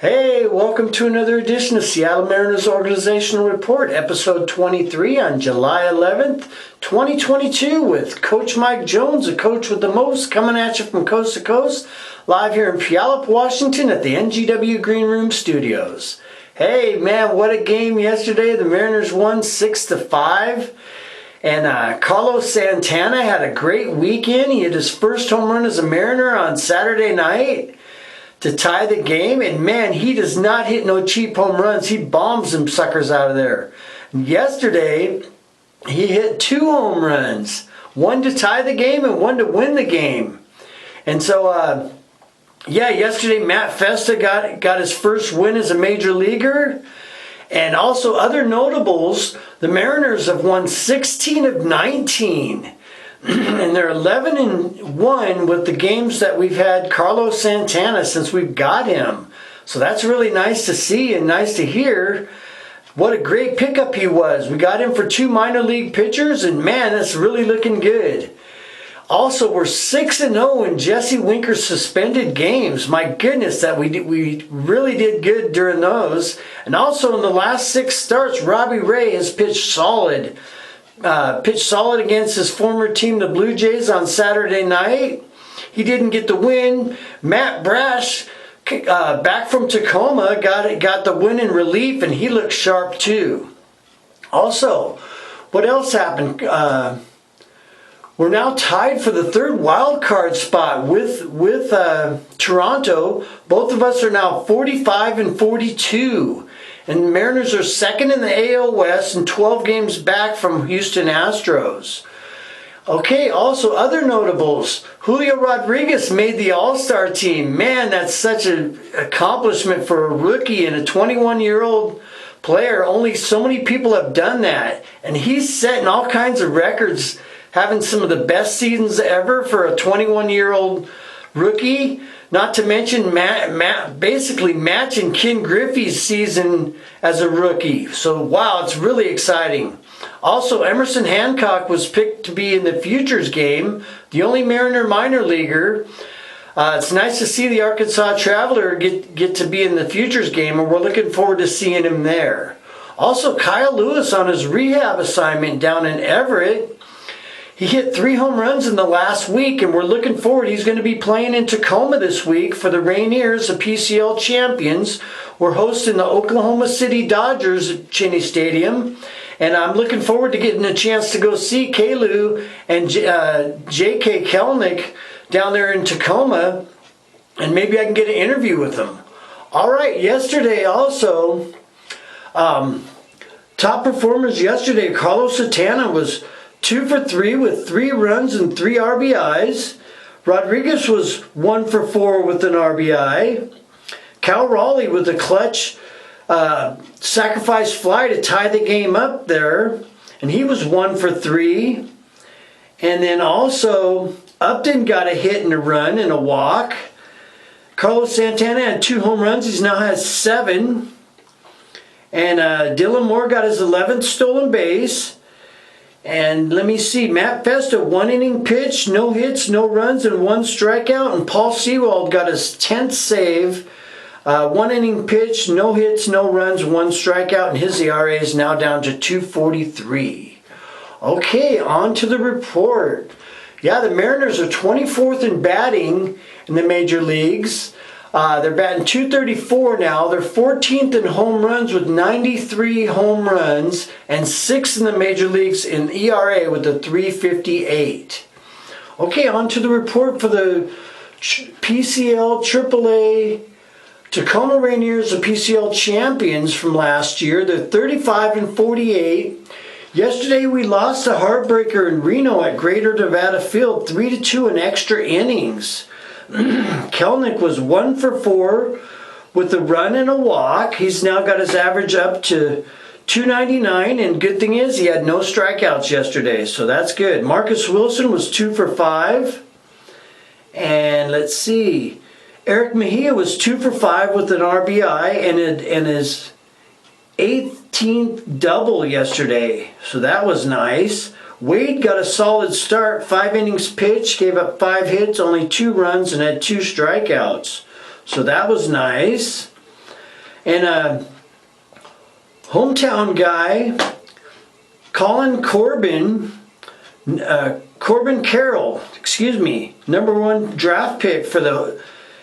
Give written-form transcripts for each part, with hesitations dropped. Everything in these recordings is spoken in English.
Hey, welcome to another edition of Seattle Mariners Organizational Report, episode 23 on July 11th, 2022 with Coach Mike Jones, the coach with the most, coming at you from coast to coast, live here in Puyallup, Washington at the NGW Greenroom Studios. Hey, man, what a game yesterday. The Mariners won 6-5. And Carlos Santana had a great weekend. He hit his first home run as a Mariner on Saturday night to tie the game, and man, he does not hit no cheap home runs. He bombs them suckers out of there. Yesterday, he hit 2 home runs, one to tie the game and one to win the game. And so, yesterday Matt Festa got his first win as a major leaguer. And also other notables, the Mariners have won 16 of 19. And they're 11-1 with the games that we've had Carlos Santana since we've got him. So that's really nice to see and nice to hear. What a great pickup he was. We got him for 2 minor league pitchers, and man, that's really looking good. Also, we're 6-0 in jessewinker suspended games. My goodness, that we really did good during those. And also in the last 6 starts, Robbie Ray has pitched solid. Pitched solid against his former team, the Blue Jays, on Saturday night. He didn't get the win. Matt Brash, back from Tacoma, got the win in relief, and he looked sharp too. Also, what else happened? We're now tied for the 3rd wild card spot with Toronto. Both of us are now 45 and 42. And the Mariners are 2nd in the AL West and 12 games back from Houston Astros. Okay, also other notables. Julio Rodriguez made the All-Star team. Man, that's such an accomplishment for a rookie and a 21-year-old player. Only so many people have done that. And he's setting all kinds of records, having some of the best seasons ever for a 21-year-old rookie. Not to mention basically matching Ken Griffey's season as a rookie. So, wow, it's really exciting. Also, Emerson Hancock was picked to be in the Futures game, the only Mariner minor leaguer. It's nice to see the Arkansas Traveler get to be in the Futures game, and we're looking forward to seeing him there. Also, Kyle Lewis on his rehab assignment down in Everett. He hit 3 home runs in the last week, and we're looking forward. He's going to be playing in Tacoma this week for the Rainiers, the PCL champions. We're hosting the Oklahoma City Dodgers at Cheneystadium, and I'm looking forward to getting a chance to go see Kalu and J.K. Kelnick down there in Tacoma, and maybe I can get an interview with them. All right, yesterday also, top performers yesterday, Carlos Santana was 2 for 3 with 3 runs and 3 RBIs. Rodriguez was 1 for 4 with an RBI. Cal Raleigh with a clutch sacrifice fly to tie the game up there, and he was 1 for 3. And then also Upton got a hit and a run and a walk. Carlos Santana had 2 home runs. He now has 7. And Dylan Moore got his 11th stolen base. And let me see, Matt Festa, 1 inning pitch, no hits, no runs, and 1 strikeout. And Paul Sewald got his 10th save, 1 inning pitch, no hits, no runs, 1 strikeout, and his ERA is now down to 2.43. Okay, on to the report. Yeah, the Mariners are 24th in batting in the major leagues. They're batting .234 now. They're 14th in home runs with 93 home runs and 6th in the major leagues in ERA with a 3.58. Okay, on to the report for the PCL AAA Tacoma Rainiers, the PCL champions from last year. They're 35 and 48. Yesterday we lost a heartbreaker in Reno at Greater Nevada Field, 3-2 in extra innings. Kelnick was 1 for 4 with a run and a walk. He's now got his average up to .299, and good thing is he had no strikeouts yesterday, so that's good. Marcus Wilson was 2 for 5. And let's see, Eric Mejia was 2 for 5 with an RBI and his 18th double yesterday, so that was nice. Wade got a solid start, 5 innings pitched, gave up 5 hits, only 2 runs, and had 2 strikeouts. So that was nice. And hometown guy, Corbin Carroll, #1 draft pick for the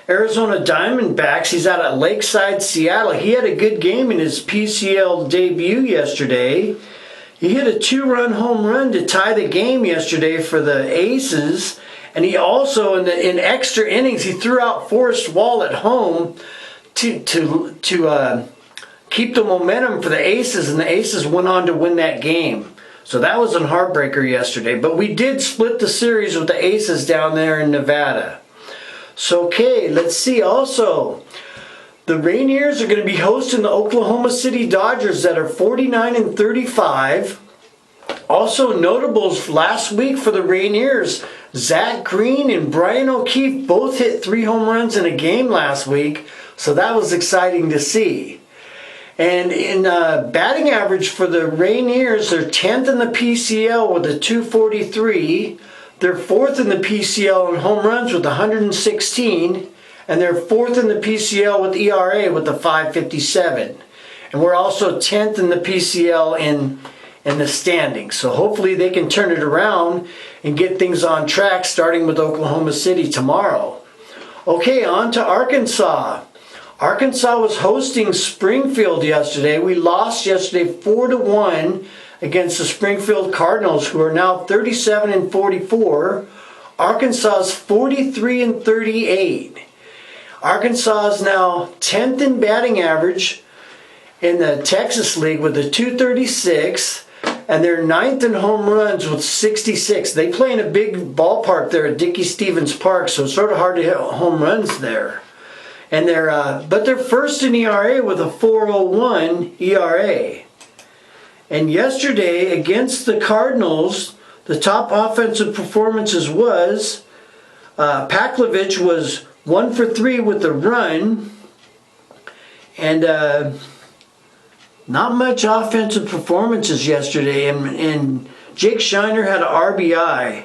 Arizona Diamondbacks. He's out at Lakeside, Seattle. He had a good game in his PCL debut yesterday. He hit a 2-run home run to tie the game yesterday for the Aces. And he also, in extra innings, he threw out Forrest Wall at home to keep the momentum for the Aces. And the Aces went on to win that game. So that was a heartbreaker yesterday. But we did split the series with the Aces down there in Nevada. So, okay, let's see. Also, the Rainiers are going to be hosting the Oklahoma City Dodgers that are 49-35. Also, notables last week for the Rainiers, Zach Green and Brian O'Keefe both hit 3 home runs in a game last week. So that was exciting to see. And in batting average for the Rainiers, they're 10th in the PCL with a 243. They're 4th in the PCL in home runs with 116. And they're 4th in the PCL with ERA with a 5.57. And we're also 10th in the PCL in the standings. So hopefully they can turn it around and get things on track, starting with Oklahoma City tomorrow. Okay, on to Arkansas. Arkansas was hosting Springfield yesterday. We lost yesterday 4-1 against the Springfield Cardinals, who are now 37-44. Arkansas is 43-38. Arkansas is now 10th in batting average in the Texas League with a 236, and they're 9th in home runs with 66. They play in a big ballpark there at Dickey-Stevens Park, so it's sort of hard to hit home runs there. And but they're first in ERA with a 4.01 ERA. And yesterday against the Cardinals, the top offensive performances was Paklovich was 1 for 3 with a run, and not much offensive performances yesterday. And Jake Shiner had an RBI.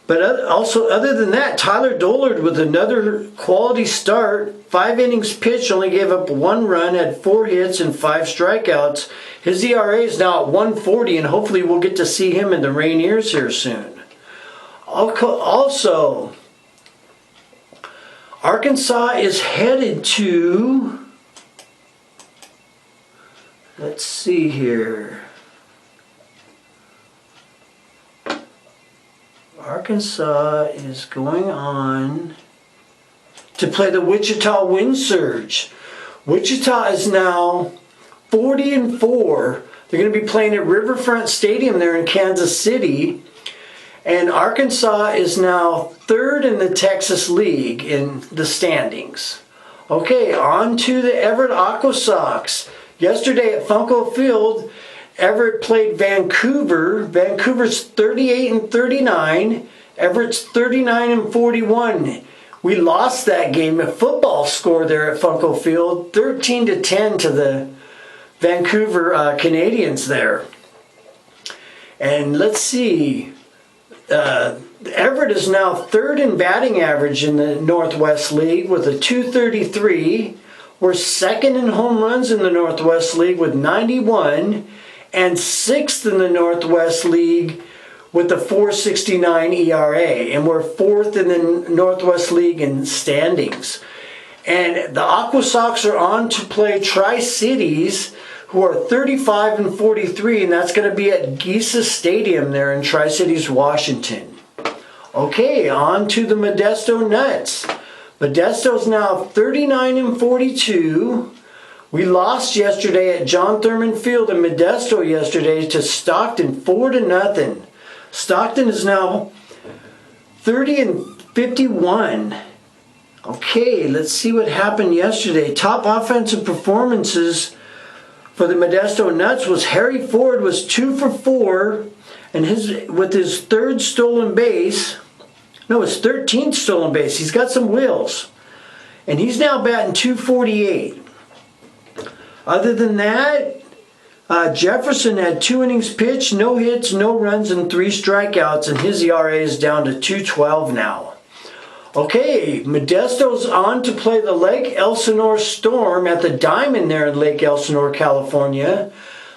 But also, other than that, Tyler Dollard with another quality start. 5 innings pitched, only gave up 1 run, had 4 hits and 5 strikeouts. His ERA is now at 1.40, and hopefully we'll get to see him in the Rainiers here soon. Also, Arkansas is headed to, let's see here. Arkansas is going on to play the Wichita Wind Surge. Wichita is now 40-4. They're going to be playing at Riverfront Stadium there in Kansas City. And Arkansas is now 3rd in the Texas League in the standings. Okay, on to the Everett Aquasox. Yesterday at Funko Field, Everett played Vancouver. Vancouver's 38-39. Everett's 39-41. We lost that game. A football score there at Funko Field, 13-10 to the Vancouver Canadians there. And let's see. Everett is now 3rd in batting average in the Northwest League with a 233. We're 2nd in home runs in the Northwest League with 91. And 6th in the Northwest League with a 4.69 ERA. And we're 4th in the Northwest League in standings. And the Aquasox are on to play Tri-Cities, who are 35-43, and that's going to be at Geisa Stadium there in Tri-Cities, Washington. Okay, on to the Modesto Nuts. Modesto's now 39-42. We lost yesterday at John Thurman Field in Modesto yesterday to Stockton 4-0. Stockton is now 30-51. Okay, let's see what happened yesterday. Top offensive performances for the Modesto Nuts was Harry Ford was 2 for 4, and his 13th stolen base. He's got some wheels, and he's now batting .248. Other than that, Jefferson had 2 innings pitched, no hits, no runs, and 3 strikeouts, and his ERA is down to 2.12 now. Okay, Modesto's on to play the Lake Elsinore Storm at the Diamond there in Lake Elsinore, California.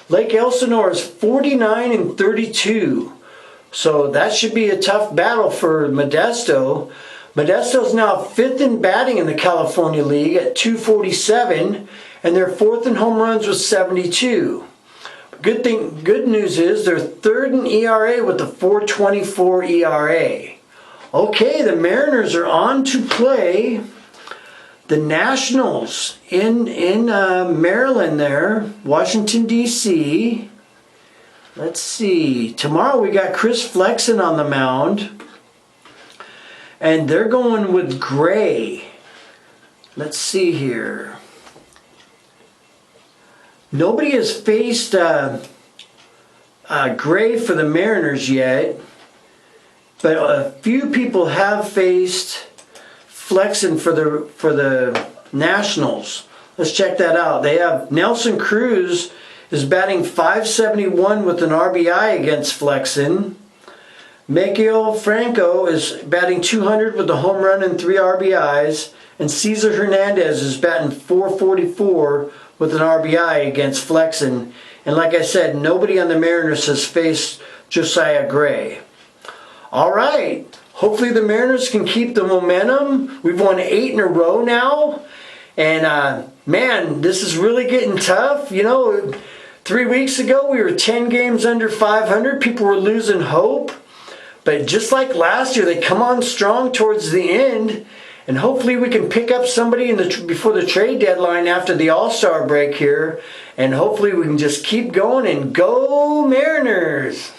Lake Elsinore is 49-32. So that should be a tough battle for Modesto. Modesto's now 5th in batting in the California League at 247, and they're 4th in home runs with 72. Good news is they're 3rd in ERA with a 4.24 ERA. Okay, the Mariners are on to play the Nationals in Maryland there, Washington, D.C. Let's see. Tomorrow we got Chris Flexen on the mound. And they're going with Gray. Let's see here. Nobody has faced Gray for the Mariners yet. But a few people have faced Flexen for the Nationals. Let's check that out. They have Nelson Cruz is batting .571 with an RBI against Flexen. Miguel Franco is batting .200 with a home run and 3 RBIs. And Cesar Hernandez is batting .444 with an RBI against Flexen. And like I said, nobody on the Mariners has faced Josiah Gray. All right. Hopefully the Mariners can keep the momentum. We've won 8 in a row now. And, man, this is really getting tough. You know, 3 weeks ago we were 10 games under 500. People were losing hope. But just like last year, they come on strong towards the end. And hopefully we can pick up somebody before the trade deadline after the All-Star break here. And hopefully we can just keep going and go Mariners.